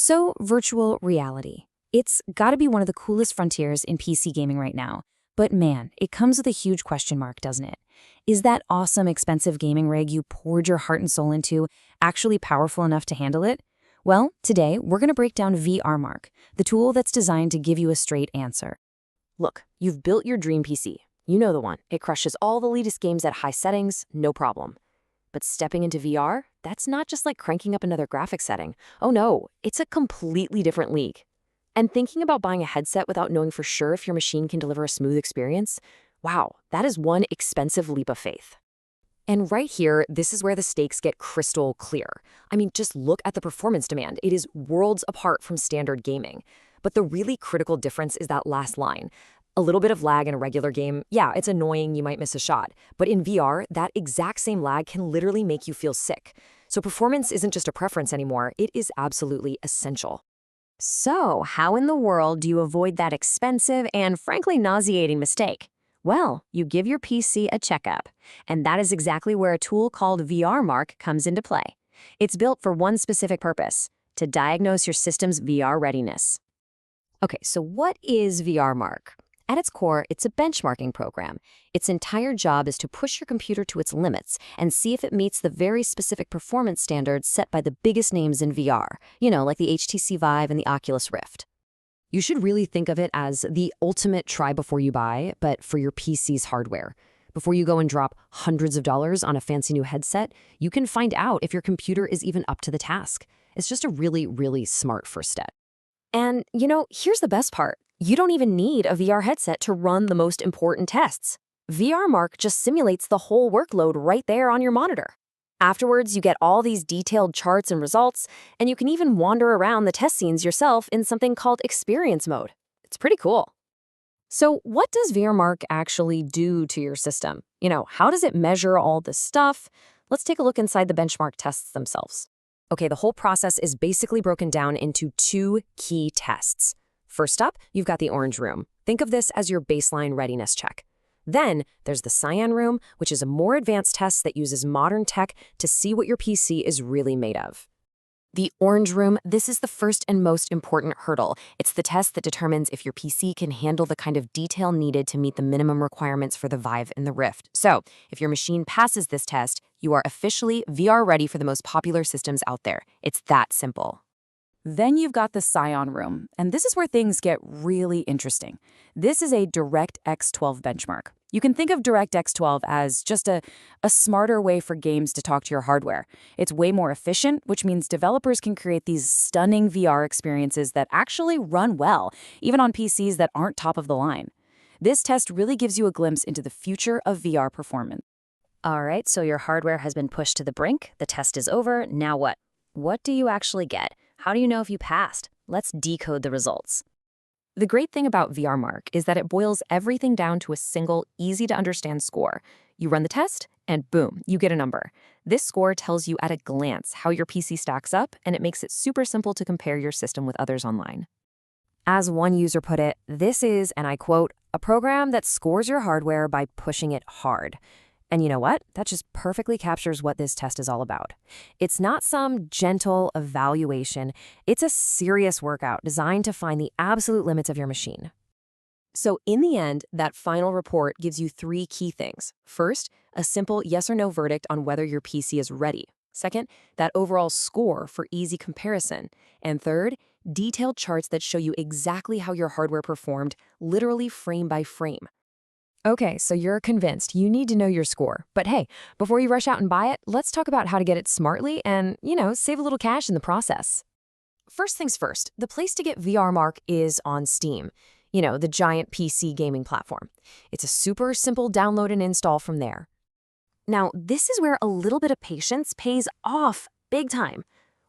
So, virtual reality. It's gotta be one of the coolest frontiers in PC gaming right now. But man, it comes with a huge question mark, doesn't it? Is that awesome, expensive gaming rig you poured your heart and soul into actually powerful enough to handle it? Well, today we're gonna break down VRMark, the tool that's designed to give you a straight answer. Look, you've built your dream PC. You know the one. It crushes all the latest games at high settings, no problem. But stepping into VR, that's not just like cranking up another graphics setting. Oh no, it's a completely different league. And thinking about buying a headset without knowing for sure if your machine can deliver a smooth experience, wow, that is one expensive leap of faith. And right here, this is where the stakes get crystal clear. I mean, just look at the performance demand. It is worlds apart from standard gaming. But the really critical difference is that last line. A little bit of lag in a regular game, yeah, it's annoying, you might miss a shot. But in VR, that exact same lag can literally make you feel sick. So performance isn't just a preference anymore, it is absolutely essential. So, how in the world do you avoid that expensive and frankly nauseating mistake? Well, you give your PC a checkup. And that is exactly where a tool called VRMark comes into play. It's built for one specific purpose: to diagnose your system's VR readiness. Okay, so what is VRMark? At its core, it's a benchmarking program. Its entire job is to push your computer to its limits and see if it meets the very specific performance standards set by the biggest names in VR, like the HTC Vive and the Oculus Rift. You should really think of it as the ultimate try before you buy, but for your PC's hardware. Before you go and drop hundreds of dollars on a fancy new headset, you can find out if your computer is even up to the task. It's just a really, really smart first step. And, here's the best part. You don't even need a VR headset to run the most important tests. VRMark just simulates the whole workload right there on your monitor. Afterwards, you get all these detailed charts and results, and you can even wander around the test scenes yourself in something called experience mode. It's pretty cool. So what does VRMark actually do to your system? How does it measure all this stuff? Let's take a look inside the benchmark tests themselves. Okay, the whole process is basically broken down into two key tests. First up, you've got the orange room. Think of this as your baseline readiness check. Then there's the cyan room, which is a more advanced test that uses modern tech to see what your PC is really made of. The orange room, this is the first and most important hurdle. It's the test that determines if your PC can handle the kind of detail needed to meet the minimum requirements for the Vive and the Rift. So, if your machine passes this test, you are officially VR ready for the most popular systems out there. It's that simple. Then you've got the Cyan room, and this is where things get really interesting. This is a DirectX 12 benchmark. You can think of DirectX 12 as just a smarter way for games to talk to your hardware. It's way more efficient, which means developers can create these stunning VR experiences that actually run well, even on PCs that aren't top of the line. This test really gives you a glimpse into the future of VR performance. All right, so your hardware has been pushed to the brink, the test is over, now what? What do you actually get? How do you know if you passed? Let's decode the results. The great thing about VRMark is that it boils everything down to a single, easy-to-understand score. You run the test, and boom, you get a number. This score tells you at a glance how your PC stacks up, and it makes it super simple to compare your system with others online. As one user put it, this is, and I quote, a program that scores your hardware by pushing it hard. And you know what? That just perfectly captures what this test is all about. It's not some gentle evaluation. It's a serious workout designed to find the absolute limits of your machine. So in the end, that final report gives you three key things. First, a simple yes or no verdict on whether your PC is ready. Second, that overall score for easy comparison. And third, detailed charts that show you exactly how your hardware performed, literally frame by frame. Okay, so you're convinced you need to know your score. But hey, before you rush out and buy it, let's talk about how to get it smartly and, save a little cash in the process. First things first, the place to get VRMark is on Steam, the giant PC gaming platform. It's a super simple download and install from there. Now, this is where a little bit of patience pays off big time.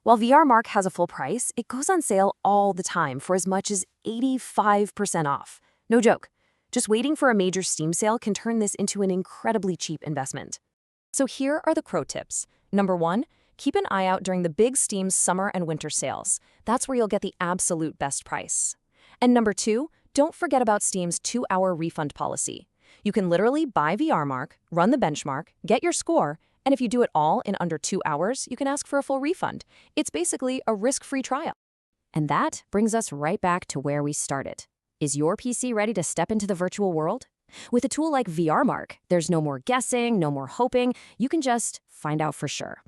While VRMark has a full price, it goes on sale all the time for as much as 85% off. No joke. Just waiting for a major Steam sale can turn this into an incredibly cheap investment. So here are the pro tips. Number 1, keep an eye out during the big Steam summer and winter sales. That's where you'll get the absolute best price. And number 2, don't forget about Steam's 2-hour refund policy. You can literally buy VRMark, run the benchmark, get your score, and if you do it all in under 2 hours, you can ask for a full refund. It's basically a risk-free trial. And that brings us right back to where we started. Is your PC ready to step into the virtual world? With a tool like VRMark, there's no more guessing, no more hoping. You can just find out for sure.